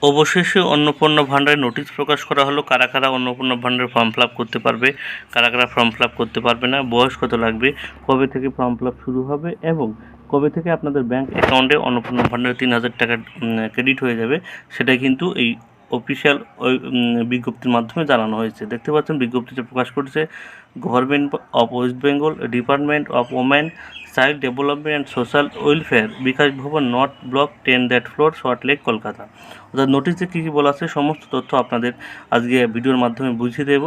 অবশেষে অন্নপূর্ণা ভান্ডারের নোটিশ প্রকাশ করা হলো। কারা কারা অন্নপূর্ণা ভান্ডারের ফর্ম ফিল আপ করতে পারবে, কারা কারা ফর্ম ফিল আপ করতে পারবে না, বয়স কত লাগবে, কবে থেকে ফর্ম ফিল আপ শুরু হবে এবং কবে থেকে আপনাদের ব্যাঙ্ক অ্যাকাউন্টে অন্নপূর্ণা ভান্ডারে 3,000 টাকা ক্রেডিট হয়ে যাবে, সেটা কিন্তু এই অফিসিয়াল ওই বিজ্ঞপ্তির মাধ্যমে জানানো হয়েছে। দেখতে পাচ্ছেন বিজ্ঞপ্তিতে প্রকাশ করেছে government of West Bengal, department of women, child development and social welfare, Bikash Bhavan, north block 10 that floor, Salt Lake, Kolkata. অর্থাৎ নোটিশে কী কী বলা আছে সমস্ত তথ্য আপনাদের আজকে ভিডিওর মাধ্যমে বুঝিয়ে দেব।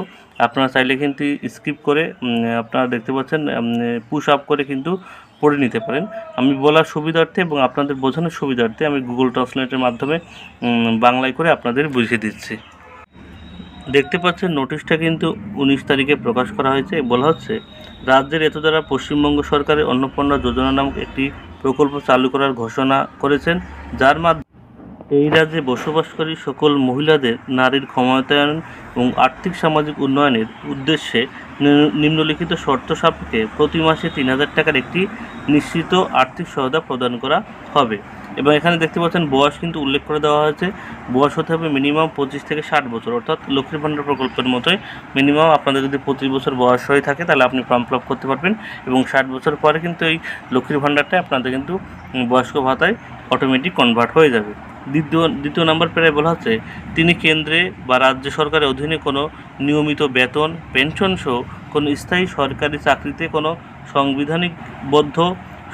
আপনারা চাইলে কিন্তু স্কিপ করে আপনারা দেখতে পাচ্ছেন পুশ আপ করে কিন্তু পড়ে নিতে পারেন। আমি বলার সুবিধার্থে এবং আপনাদের বোঝানোর সুবিধার্থে আমি গুগল ট্রান্সলেটের মাধ্যমে বাংলায় করে আপনাদের বুঝিয়ে দিচ্ছি। দেখতে পাচ্ছেন নোটিশটা কিন্তু 19 তারিখে প্রকাশ করা হয়েছে। বলা হচ্ছে রাজ্যের এত দ্বারা পশ্চিমবঙ্গ সরকারের অন্নপূর্ণা যোজনা নামক একটি প্রকল্প চালু করার ঘোষণা করেছেন, যার মাধ্যমে এই রাজ্যে বসবাসকারী সকল মহিলাদের নারীর ক্ষমতায়ন এবং আর্থিক সামাজিক উন্নয়নের উদ্দেশ্যে নিম্নলিখিত শর্ত সাপেক্ষে প্রতি মাসে 3,000 টাকার একটি নিশ্চিত আর্থিক সহায়তা প্রদান করা হবে। এবং এখানে দেখতে পাচ্ছেন বয়স কিন্তু উল্লেখ করে দেওয়া হয়েছে। বয়স হতে হবে মিনিমাম 25 থেকে 60 বছর, অর্থাৎ লক্ষ্মীর ভাণ্ডার প্রকল্পের মতোই মিনিমাম আপনাদের যদি 25 বছর বয়স হয়ে থাকে তাহলে আপনি ফর্ম ফিল আপ করতে পারবেন এবং 60 বছর পরে কিন্তু এই লক্ষ্মীর ভাণ্ডারটা আপনাদের কিন্তু বয়স্ক ভাতায় অটোমেটিক কনভার্ট হয়ে যাবে। দ্বিতীয় নম্বর প্যারায় বলা হচ্ছে তিনি কেন্দ্রে বা রাজ্য সরকারের অধীনে কোনো নিয়মিত বেতন, পেনশন সহ কোনো স্থায়ী সরকারি চাকরিতে কোনো সংবিধানিকবদ্ধ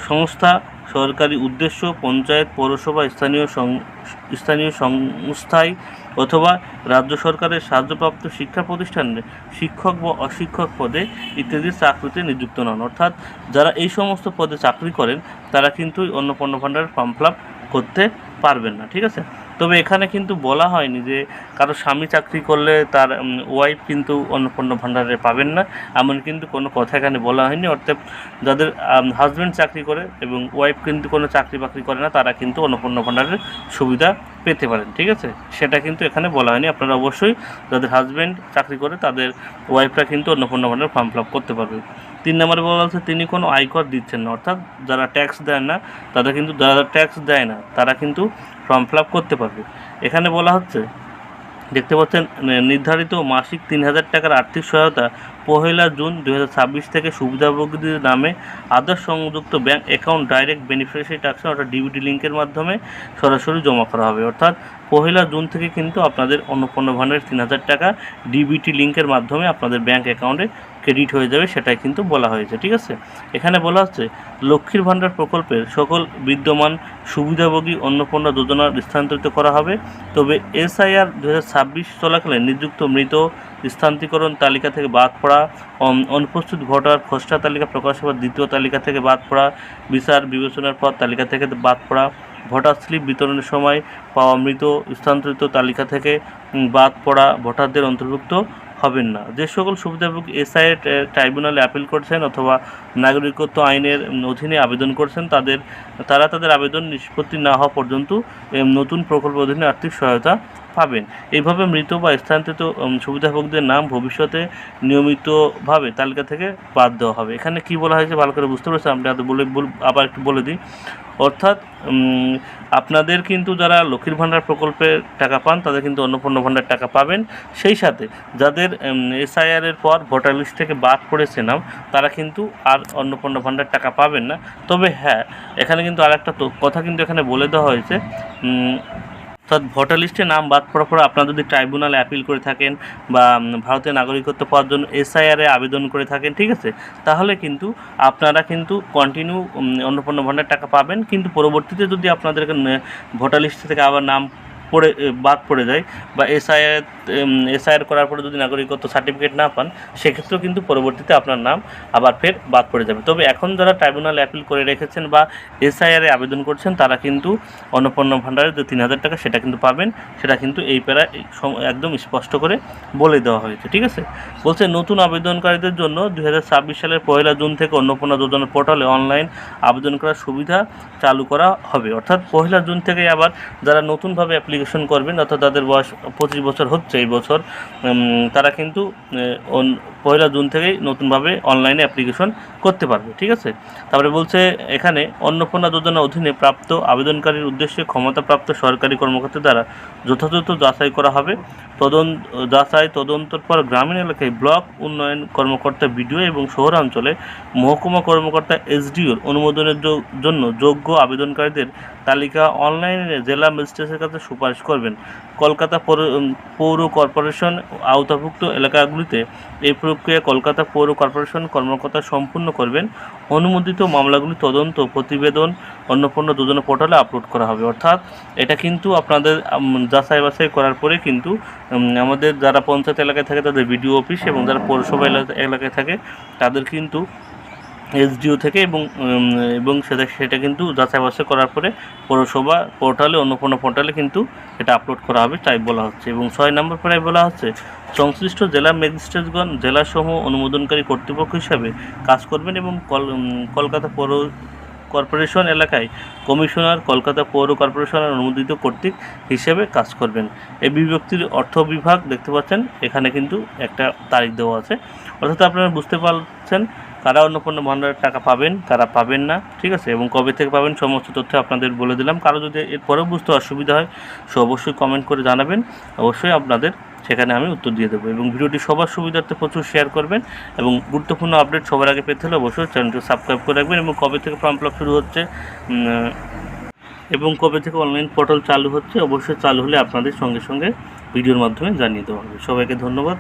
সংস্থা, সরকারি উদ্দেশ্য, পঞ্চায়েত, পৌরসভা, স্থানীয় সংস্থায় অথবা রাজ্য সরকারের সাহায্যপ্রাপ্ত শিক্ষা প্রতিষ্ঠানে শিক্ষক বা অশিক্ষক পদে ইত্যাদি চাকরিতে নিযুক্ত নন। অর্থাৎ যারা এই সমস্ত পদে চাকরি করেন তারা কিন্তু অন্নপূর্ণা ভাণ্ডারের ফর্ম ফিল আপ করতে পারবেন না, ঠিক আছে। তবে এখানে কিন্তু বলা হয়নি যে কারো স্বামী চাকরি করলে তার ওয়াইফ কিন্তু অন্নপূর্ণা ভাণ্ডারে পাবেন না, এমন কিন্তু কোনো কথা এখানে বলা হয়নি। অর্থাৎ যাদের হাজব্যান্ড চাকরি করে এবং ওয়াইফ কিন্তু কোনো চাকরি বাকরি করে না তারা কিন্তু অন্নপূর্ণা ভাণ্ডারের সুবিধা পেতে পারেন, ঠিক আছে। সেটা কিন্তু এখানে বলা হয়নি। আপনারা অবশ্যই যাদের হাজব্যান্ড চাকরি করে তাদের ওয়াইফরা কিন্তু অন্নপূর্ণা ভাণ্ডারের ফর্ম ফিল আপ করতে পারবে। 3 নম্বরে বলা হচ্ছে তিনি কোনো আয়কর দিচ্ছেন না, অর্থাৎ যারা ট্যাক্স দেন না তারা কিন্তু, যারা ট্যাক্স দেয় না তারা কিন্তু ফর্ম ফিল আপ করতে পারবে। এখানে বলা হচ্ছে দেখতে পাচ্ছেন নির্ধারিত মাসিক 3,000 টাকার আর্থিক সহায়তা 1 জুন 2026 থেকে সুবিধাভোগীদের নামে আধার সংযুক্ত bank account direct beneficiary transfer অর্থাৎ ডিবিটি লিঙ্কের মাধ্যমে সরাসরি জমা করা হবে। অর্থাৎ 1 জুন থেকে কিন্তু আপনাদের অন্নপূর্ণা ভাণ্ডারের 3,000 টাকা ডিবিটি লিঙ্কের মাধ্যমে আপনাদের ব্যাঙ্ক অ্যাকাউন্টে ক্রেডিট হয়ে যাবে, সেটাই কিন্তু বলা হয়েছে, ঠিক আছে। এখানে বলা হচ্ছে লক্ষ্মীর ভাণ্ডার প্রকল্পের সকল বিদ্যমান সুবিধাভোগী অন্নপূর্ণা যোজনার স্থানান্তরিত করা হবে। তবে SIR 2026 চলাকালীন নিযুক্ত মৃত, স্থানান্তরিকরণ তালিকা থেকে বাদ পড়া, অনুপস্থিত ভোটার খসড়া তালিকা প্রকাশের পর দ্বিতীয় তালিকা থেকে বাদ পড়া, বিচার বিবেচনার পর তালিকা থেকে বাদ পড়া, ভোটার স্লিপ বিতরণের সময় পাওয়া মৃত, স্থানান্তরিত তালিকা থেকে বাদ পড়া ভোটারদের অন্তর্ভুক্ত হবেন না। যে সকল সুবিধাভোগী SIR ট্রাইব্যুনালে আপিল করছেন অথবা নাগরিকত্ব আইনের অধীনে আবেদন করছেন তারা তাদের আবেদন নিষ্পত্তি না হওয়া পর্যন্ত নতুন প্রকল্পের অধীনে আর্থিক সহায়তা পাবেন। এইভাবে মৃত বা স্থানান্তরিত সুবিধাভোগীদের নাম ভবিষ্যতে নিয়মিতভাবে তালিকা থেকে বাদ দেওয়া হবে। এখানে কি বলা হয়েছে ভালো করে বুঝতে পারছেন? আমরা আবার একটু বলে দিই। অর্থাৎ আপনাদের কিন্তু যারা লক্ষ্মীর ভাণ্ডার প্রকল্পের টাকা পান তাদের কিন্তু অন্নপূর্ণা ভাণ্ডার টাকা পাবেন। সেই সাথে যাদের SIR এর পর ভোটার লিস্ট থেকে বাদ পড়েছে নাম তারা কিন্তু আর অন্নপূর্ণা ভাণ্ডার টাকা পাবেন না। তবে হ্যাঁ, এখানে কিন্তু আর একটা কথা কিন্তু এখানে বলে দেওয়া হয়েছে, অর্থাৎ ভোটার লিস্টে নাম বাদ পড়ার পর আপনারা যদি ট্রাইব্যুনালে আপিল করে থাকেন বা ভারতীয় নাগরিকত্ব পাওয়ার জন্য SIR আবেদন করে থাকেন, ঠিক আছে, তাহলে কিন্তু আপনারা কিন্তু কন্টিনিউ অন্নপূর্ণা ভাণ্ডার টাকা পাবেন। কিন্তু পরবর্তীতে যদি আপনাদের ভোটার লিস্ট থেকে আবার নাম বাদ পড়ে যায় বা SIR করার পরে যদি নাগরিকত্ব সার্টিফিকেট না পান সেক্ষেত্রেও কিন্তু পরবর্তীতে আপনার নাম আবার ফের বাদ পড়ে যাবে। তবে এখন যারা ট্রাইব্যুনালে অ্যাপিল করে রেখেছেন বা SIR আবেদন করছেন তারা কিন্তু অন্নপূর্ণা ভাণ্ডারের যে 3,000 টাকা সেটা কিন্তু পাবেন। সেটা কিন্তু এই প্যারায় একদম স্পষ্ট করে বলে দেওয়া হয়েছে, ঠিক আছে। বলছে নতুন আবেদনকারীদের জন্য 2026 সালের 1 জুন থেকে অন্নপূর্ণা যোজনার পোর্টালে অনলাইন আবেদন করার সুবিধা চালু করা হবে। অর্থাৎ 1 জুন থেকে আবার যারা নতুনভাবে অ্যাপ্লিকেশন করবেন, অর্থাৎ তাদের বয়স 25 বছর হচ্ছে এই বছর, তারা কিন্তু 1 জুন থেকেই নতুনভাবে অনলাইনে অ্যাপ্লিকেশন করতে পারবে। ঠিক আছে, তারপরে বলছে এখানে অন্নপূর্ণা যোজনা অধীনে প্রাপ্ত আবেদনকারীর উদ্দেশ্যে ক্ষমতাপ্রাপ্ত সরকারি কর্মকর্তা দ্বারা যথাযথ যাচাই করা হবে। তদন্তর পর গ্রামীণ এলাকায় ব্লক উন্নয়ন কর্মকর্তা বিডিও এবং শহরাঞ্চলে মহকুমা কর্মকর্তা এসডিওর অনুমোদনের জন্য যোগ্য আবেদনকারীদের তালিকা অনলাইনে জেলা ম্যাজিস্ট্রেটের কাছে সুপারিশ করবেন। কলকাতা পৌর কর্পোরেশন আওতাভুক্ত এলাকাগুলিতে এই প্রক্রিয়া কলকাতা পৌর কর্পোরেশন কর্মকর্তা সম্পূর্ণ করবেন। অনুমোদিত মামলাগুলি তদন্ত প্রতিবেদন অন্নপূর্ণা যোজনা পোর্টালে আপলোড করা হবে। অর্থাৎ এটা কিন্তু আপনাদের যাচাই বাছাই করার পরে কিন্তু আমাদের যারা পঞ্চায়েত এলাকায় থাকে তাদের বিডিও অফিস এবং যারা পৌরসভা এলাকায় থাকে তাদের কিন্তু এসডিও থেকে এবং সেটা কিন্তু যাচাই বাছাই করার পরে পৌরসভা পোর্টালে অন্নপূর্ণা পোর্টালে কিন্তু এটা আপলোড করা হবে তাই বলা হচ্ছে। এবং 6 নম্বর পরে বলা হচ্ছে সংশ্লিষ্ট জেলা ম্যাজিস্ট্রেটগণ জেলাসমূহ অনুমোদনকারী কর্তৃপক্ষ হিসাবে কাজ করবেন এবং কলকাতা পৌর কর্পোরেশন এলাকায় কমিশনার কলকাতা পৌর কর্পোরেশনের অনুমোদিত কর্তৃক হিসেবে কাজ করবেন। এই বিভক্তির অর্থ বিভাগ দেখতে পাচ্ছেন এখানে কিন্তু একটা তারিখ দেওয়া আছে। অর্থাৎ আপনারা বুঝতে পারছেন কারা অন্নপূর্ণা ভাণ্ডারের টাকা পাবেন, কারা পাবেন না। ঠিক আছে, এবং কবে থেকে পাবেন সমস্ত তথ্য আপনাদের বলে দিলাম। কারো যদি এরপরেও বুঝতে অসুবিধা হয় সে অবশ্যই কমেন্ট করে জানাবেন, অবশ্যই আপনাদের সেখানে আমি উত্তর দিয়ে দেবো। এবং ভিডিওটি সবার সুবিধার্থে প্রচুর শেয়ার করবেন এবং গুরুত্বপূর্ণ আপডেট সবার আগে পেতে হলে অবশ্যই চ্যানেলটি সাবস্ক্রাইব করে রাখবেন। এবং কবে থেকে ফর্ম ফিল আপ শুরু হচ্ছে এবং কবে থেকে অনলাইন পোর্টাল চালু হচ্ছে অবশ্যই চালু হলে আপনাদের সঙ্গে সঙ্গে ভিডিওর মাধ্যমে জানিয়ে দেওয়া হবে। সবাইকে ধন্যবাদ।